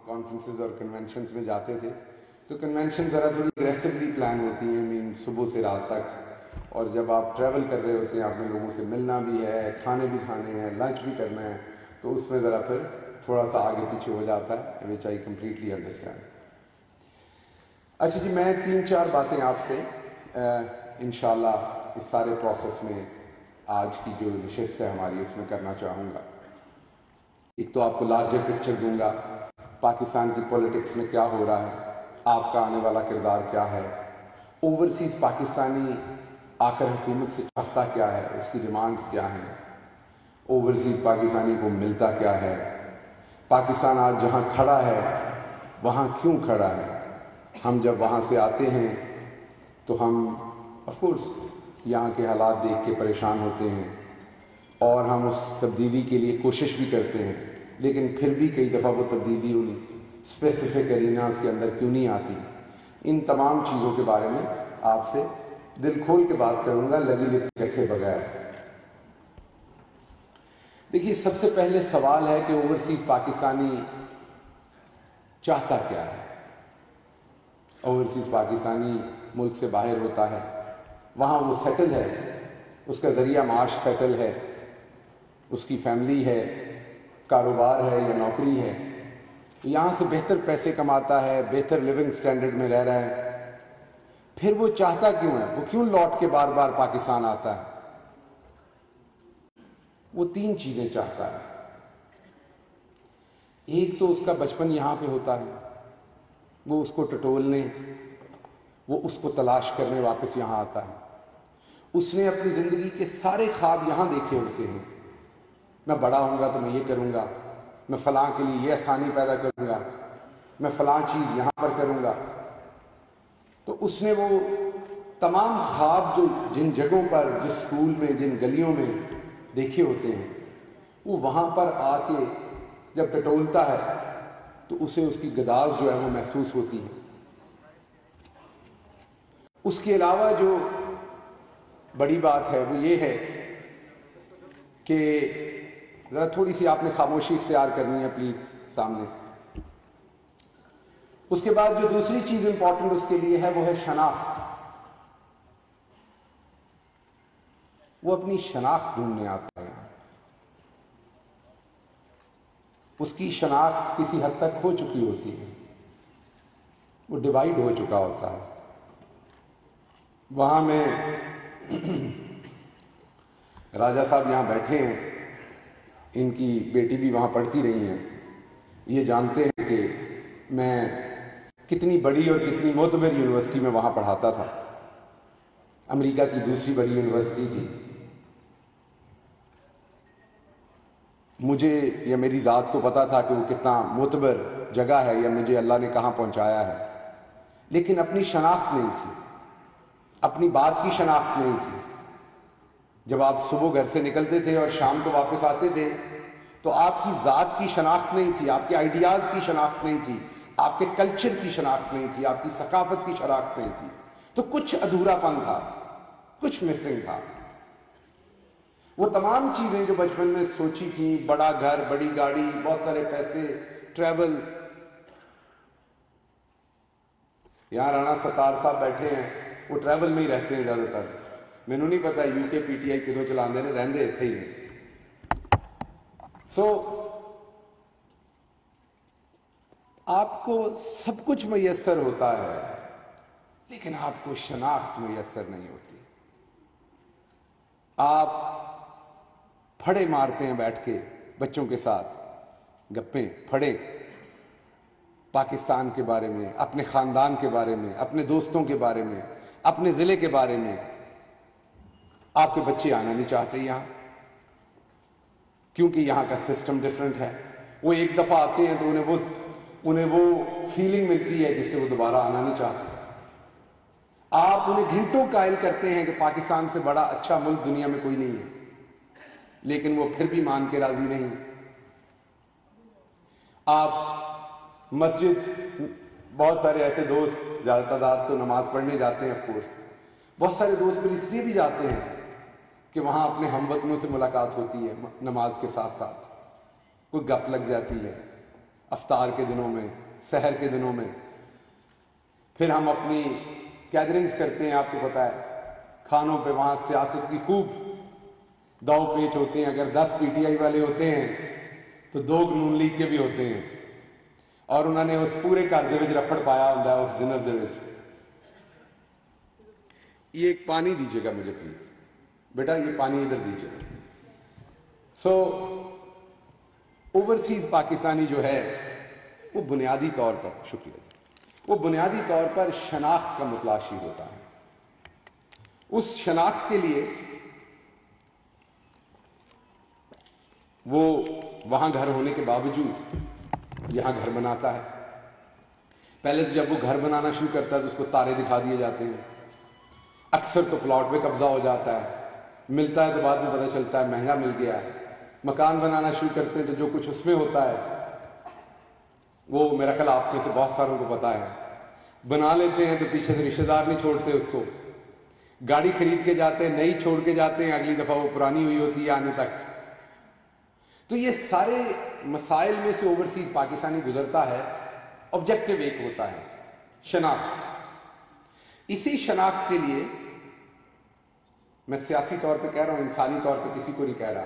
Conferences اور conventions میں جاتے تھے تو کنونشن ذرا تھوڑی اگریسولی پلان ہوتی ہیں، مین صبح سے رات تک، اور جب آپ ٹریول کر رہے ہوتے ہیں، آپ نے لوگوں سے ملنا بھی ہے، کھانے بھی کھانے ہیں، لنچ بھی کرنا ہے، تو اس میں ذرا پھر تھوڑا سا آگے پیچھے ہو جاتا ہے، وچ آئی کمپلیٹلی انڈرسٹینڈ۔ اچھا جی، میں 3-4 باتیں آپ سے انشاءاللہ اس سارے پروسیس میں آج کی جو نشست ہے ہماری اس میں کرنا چاہوں گا۔ ایک تو آپ کو لارجر پکچر دوں گا، پاکستان کی پولیٹکس میں کیا ہو رہا ہے، آپ کا آنے والا کردار کیا ہے، اوورسیز پاکستانی آخر حکومت سے چاہتا کیا ہے، اس کی ڈیمانڈز کیا ہیں، اوورسیز پاکستانی کو ملتا کیا ہے، پاکستان آج جہاں کھڑا ہے وہاں کیوں کھڑا ہے۔ ہم جب وہاں سے آتے ہیں تو ہم آف کورس یہاں کے حالات دیکھ کے پریشان ہوتے ہیں اور ہم اس تبدیلی کے لیے کوشش بھی کرتے ہیں، لیکن پھر بھی کئی دفعہ وہ تبدیلی ان اسپیسیفک اریناز کے اندر کیوں نہیں آتی۔ ان تمام چیزوں کے بارے میں آپ سے دل کھول کے بات کروں گا، لگی لپٹ رکھے بغیر۔ دیکھیے، سب سے پہلے سوال ہے کہ اوورسیز پاکستانی چاہتا کیا ہے۔ اوورسیز پاکستانی ملک سے باہر ہوتا ہے، وہاں وہ سیٹل ہے، اس کا ذریعہ معاش سیٹل ہے، اس کی فیملی ہے، کاروبار ہے یا نوکری ہے، یہاں سے بہتر پیسے کماتا ہے، بہتر لیونگ سٹینڈرڈ میں رہ رہا ہے، پھر وہ چاہتا کیوں ہے، وہ کیوں لوٹ کے بار بار پاکستان آتا ہے؟ وہ 3 چیزیں چاہتا ہے۔ ایک تو اس کا بچپن یہاں پہ ہوتا ہے، وہ اس کو ٹٹولنے، وہ اس کو تلاش کرنے واپس یہاں آتا ہے۔ اس نے اپنی زندگی کے سارے خواب یہاں دیکھے ہوتے ہیں، میں بڑا ہوں گا تو میں یہ کروں گا، میں فلاں کے لیے یہ آسانی پیدا کروں گا، میں فلاں چیز یہاں پر کروں گا۔ تو اس نے وہ تمام خواب جو جن جگہوں پر، جس اسکول میں، جن گلیوں میں دیکھے ہوتے ہیں، وہ وہاں پر آ کے جب ٹٹولتا ہے تو اسے اس کی گداز جو ہے وہ محسوس ہوتی ہے۔ اس کے علاوہ جو بڑی بات ہے وہ یہ ہے کہ ذرا تھوڑی سی آپ نے خاموشی اختیار کرنی ہے پلیز سامنے۔ اس کے بعد جو دوسری چیز امپورٹنٹ اس کے لیے ہے وہ ہے شناخت۔ وہ اپنی شناخت ڈھونڈنے آتا ہے، اس کی شناخت کسی حد تک ہو چکی ہوتی ہے، وہ ڈیوائیڈ ہو چکا ہوتا ہے۔ وہاں میں راجہ صاحب یہاں بیٹھے ہیں، ان کی بیٹی بھی وہاں پڑھتی رہی ہیں، یہ جانتے ہیں کہ میں کتنی بڑی اور کتنی معتبر یونیورسٹی میں وہاں پڑھاتا تھا، امریکہ کی دوسری بڑی یونیورسٹی تھی۔ مجھے یا میری ذات کو پتا تھا کہ وہ کتنا معتبر جگہ ہے یا مجھے اللہ نے کہاں پہنچایا ہے، لیکن اپنی شناخت نہیں تھی، اپنی بات کی شناخت نہیں تھی۔ جب آپ صبح گھر سے نکلتے تھے اور شام کو واپس آتے تھے تو آپ کی ذات کی شناخت نہیں تھی، آپ کے آئیڈیاز کی شناخت نہیں تھی، آپ کے کلچر کی شناخت نہیں تھی، آپ کی ثقافت کی شناخت نہیں تھی، تو کچھ ادھورا پن تھا، کچھ مسنگ تھا۔ وہ تمام چیزیں جو بچپن میں سوچی تھی، بڑا گھر، بڑی گاڑی، بہت سارے پیسے، ٹریول۔ یہاں رانا ستار صاحب بیٹھے ہیں، وہ ٹریول میں ہی رہتے ہیں زیادہ تر، مینوں نہیں پتا یو کے پی ٹی آئی کدوں چلاندے نے، رہندے اتھے ہی نے۔ سو آپ کو سب کچھ میسر ہوتا ہے لیکن آپ کو شناخت میسر نہیں ہوتی۔ آپ پھڑے مارتے ہیں بیٹھ کے بچوں کے ساتھ، گپیں پھڑے پاکستان کے بارے میں، اپنے خاندان کے بارے میں، اپنے دوستوں کے بارے میں، اپنے ضلع کے بارے میں۔ آپ کے بچے آنا نہیں چاہتے یہاں کیونکہ یہاں کا سسٹم ڈیفرنٹ ہے۔ وہ ایک دفعہ آتے ہیں تو انہیں وہ فیلنگ ملتی ہے جس سے وہ دوبارہ آنا نہیں چاہتے۔ آپ انہیں گھنٹوں قائل کرتے ہیں کہ پاکستان سے بڑا اچھا ملک دنیا میں کوئی نہیں ہے، لیکن وہ پھر بھی مان کے راضی نہیں۔ آپ مسجد، بہت سارے ایسے دوست، زیادہ تعداد تو نماز پڑھنے جاتے ہیں آف کورس، بہت سارے دوست پھر اس لیے بھی جاتے ہیں کہ وہاں اپنے ہم وطنوں سے ملاقات ہوتی ہے، نماز کے ساتھ ساتھ کوئی گپ لگ جاتی ہے، افطار کے دنوں میں، سحر کے دنوں میں. پھر ہم اپنی گیدرنگز کرتے ہیں، آپ کو پتا ہے کھانوں پہ وہاں سیاست کی خوب داؤ پیچ ہوتے ہیں. اگر 10 پی ٹی آئی والے ہوتے ہیں تو 2 نون لیگ کے بھی ہوتے ہیں، اور انہوں نے اس پورے گھر دے وچ رفڑ پایا ہوتا ہے اس ڈنر دے وچ. یہ ایک پانی دیجیے گا مجھے پلیز بیٹا، یہ پانی ادھر دیجیے گا. سو اوورسیز پاکستانی جو ہے وہ بنیادی طور پر، شکریہ، وہ بنیادی طور پر شناخت کا متلاشی ہوتا ہے. اس شناخت کے لیے وہ وہاں گھر ہونے کے باوجود یہاں گھر بناتا ہے. پہلے تو جب وہ گھر بنانا شروع کرتا ہے تو اس کو تارے دکھا دیے جاتے ہیں. اکثر تو پلاٹ پہ قبضہ ہو جاتا ہے، ملتا ہے تو بعد میں پتہ چلتا ہے مہنگا مل گیا. مکان بنانا شروع کرتے ہیں تو جو کچھ اس میں ہوتا ہے وہ میرا خیال آپ میں سے بہت ساروں کو پتا ہے. بنا لیتے ہیں تو پیچھے سے رشتہ دار نہیں چھوڑتے اس کو. گاڑی خرید کے جاتے ہیں، نئی چھوڑ کے جاتے ہیں، اگلی دفعہ وہ پرانی ہوئی ہوتی ہے آنے تک. تو یہ سارے مسائل میں سے اوورسیز پاکستانی گزرتا ہے. آبجیکٹو ایک ہوتا ہے شناخت. اسی شناخت کے لیے میں سیاسی طور پہ کہہ رہا ہوں، انسانی طور پہ کسی کو نہیں کہہ رہا.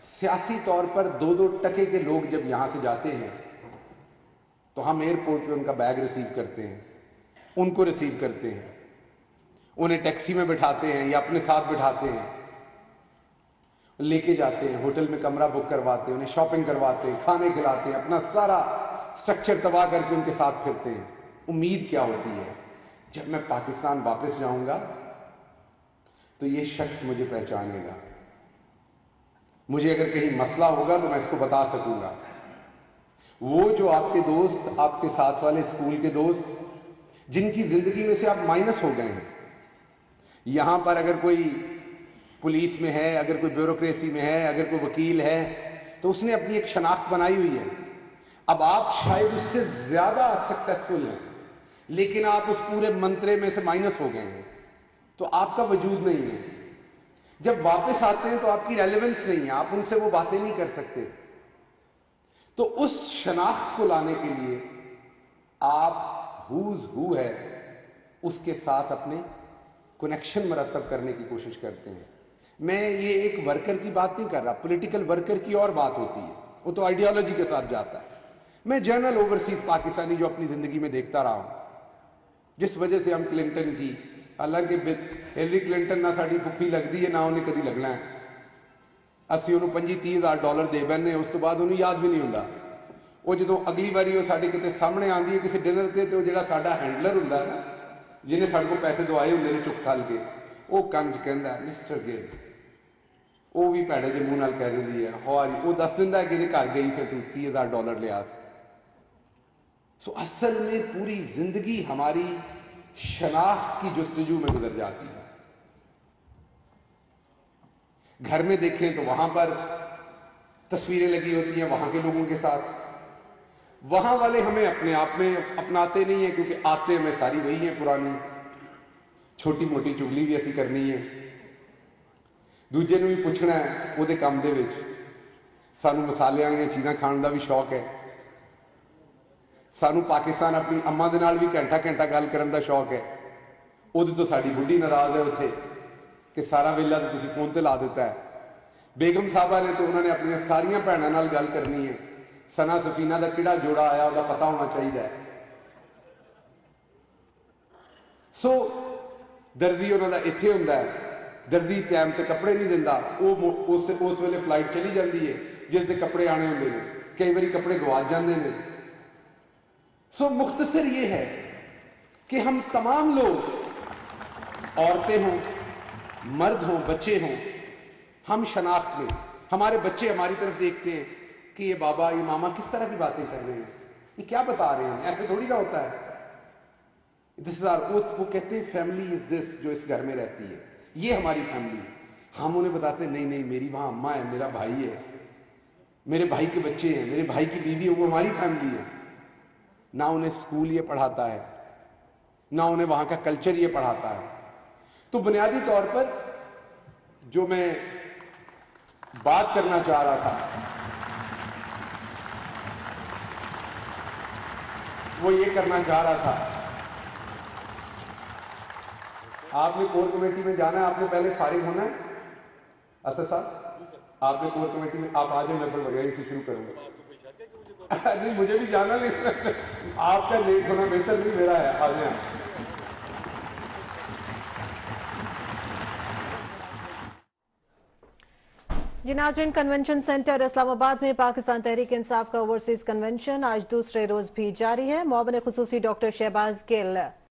سیاسی طور پر 2 ٹکے کے لوگ جب یہاں سے جاتے ہیں تو ہم ایئرپورٹ پہ ان کا بیگ ریسیو کرتے ہیں، ان کو ریسیو کرتے ہیں، انہیں ٹیکسی میں بٹھاتے ہیں یا اپنے ساتھ بٹھاتے ہیں، لے کے جاتے ہیں، ہوٹل میں کمرہ بک کرواتے ہیں، انہیں شاپنگ کرواتے ہیں، کھانے کھلاتے ہیں، اپنا سارا سٹرکچر تباہ کر کے ان کے ساتھ پھرتے ہیں. امید کیا ہوتی ہے جب میں پاکستان واپس جاؤں گا تو یہ شخص مجھے پہچانے گا، مجھے اگر کہیں مسئلہ ہوگا تو میں اس کو بتا سکوں گا. وہ جو آپ کے دوست، آپ کے ساتھ والے اسکول کے دوست جن کی زندگی میں سے آپ مائنس ہو گئے ہیں، یہاں پر اگر کوئی پولیس میں ہے، اگر کوئی بیوروکریسی میں ہے، اگر کوئی وکیل ہے تو اس نے اپنی ایک شناخت بنائی ہوئی ہے. اب آپ شاید اس سے زیادہ سکسیسفل ہیں لیکن آپ اس پورے منترے میں سے مائنس ہو گئے ہیں تو آپ کا وجود نہیں ہے. جب واپس آتے ہیں تو آپ کی ریلیونس نہیں ہے، آپ ان سے وہ باتیں نہیں کر سکتے. تو اس شناخت کو لانے کے لیے آپ ہوز ہو ہے اس کے ساتھ اپنے کنیکشن مرتب کرنے کی کوشش کرتے ہیں. میں یہ ایک ورکر کی بات نہیں کر رہا، پولیٹیکل ورکر کی اور بات ہوتی ہے، وہ تو آئیڈیالوجی کے ساتھ جاتا ہے. میں جنرل اوورسیز پاکستانی جو اپنی زندگی میں دیکھتا رہا ہوں، جس وجہ سے ہم کلنٹن کی، حالانکہ ہیلری کلنٹن نہ ساڑی پھپھی لگتی ہے نہ انہیں کدی لگنا ہے. اسی انہوں $25,000 دے بہنے، اس تو بعد انہوں یاد بھی نہیں ہوتا. وہ جدو اگلی باری وہ ساڑے کتے سامنے آندی ہے کسی ڈنر تے تو جڑا ساڑا ہینڈلر ہوتا ہے نا جنہیں ساڑے کو پیسے دوائے ہوندے نے چک تھال کے، وہ کنج کہندا ہے مسٹر گل، وہ بھی پیڑے کے منہ نال کہہ دیندی ہے ہاؤ آر یو، وہ دس دیندا ہے کہ یہ گھر گئی سے تو $30,000 لیا سے. سو اصل میں پوری زندگی ہماری شناخت کی جستجو میں گزر جاتی ہے. گھر میں دیکھیں تو وہاں پر تصویریں لگی ہوتی ہیں وہاں کے لوگوں کے ساتھ. وہاں والے ہمیں اپنے آپ میں اپناتے نہیں ہیں کیونکہ آتے میں ساری وہی ہیں پرانی، چھوٹی موٹی چگلی بھی ایسی کرنی ہے، دوجے نو بھی پوچھنا ہے وہ دے کام دے وچ. سانو مسالے والی چیزاں کھان دا بھی شوق ہے، سانو پاکستان اپنی اماں دے نال بھی گھنٹہ گھنٹہ گل کرن دا شوق ہے. وہ تو ساری بڈھی ناراض ہے اتنے کہ سارا ویلا تو تسی فون تے لا دیتا ہے. بیگم صاحبہ نے تو انہوں نے اپنی ساریاں بھیناں نال گل کرنی ہے، سنا سفینہ دا کیڑا جوڑا آیا وہ پتہ ہونا چاہیے. سو درزی انہوں دا اتنے ہوندا ہے، درزی ٹائم تے کپڑے نہیں دینا، وہ اس ویلے فلائٹ چلی جاتی ہے جس دے کپڑے آنے ہوندے نے، کئی باری کپڑے گواچ جاندے نے. سو مختصر یہ ہے کہ ہم تمام لوگ، عورتیں ہوں، مرد ہوں، بچے ہوں، ہم شناخت میں، ہمارے بچے ہماری طرف دیکھتے ہیں کہ یہ بابا یہ ماما کس طرح کی باتیں کر رہے ہیں، یہ کیا بتا رہے ہیں، ایسے تھوڑی کا ہوتا ہے. وہ کہتے ہیں فیملی از دس، جو اس گھر میں رہتی ہے یہ ہماری فیملی. ہم انہیں بتاتے ہیں نہیں نہیں میری وہاں اماں ہے، میرا بھائی ہے، میرے بھائی کے بچے ہیں، میرے بھائی کی بیوی ہے، وہ ہماری فیملی ہے. نہ انہیں اسکول یہ پڑھاتا ہے، نہ انہیں وہاں کا کلچر یہ پڑھاتا ہے. تو بنیادی طور پر جو میں بات کرنا چاہ رہا تھا وہ یہ کرنا چاہ رہا تھا. آپ نے کور کمیٹی میں جانا ہے, آپ نے پہلے فارغ ہونا ہے. اسد صاحب آپ نے کور کمیٹی میں, آپ آ جائیں, میں پھر یہیں سے شروع کروں گا. نہیں مجھے بھی جانا نہیں, آپ کا لیٹ ہونا بہتر نہیں, میرا ہے, آ جائیں. جی ناظرین, کنونشن سینٹر اسلام آباد میں پاکستان تحریک انصاف کا اوورسیز کنونشن آج دوسرے روز بھی جاری ہے. معاون خصوصی ڈاکٹر شہباز گل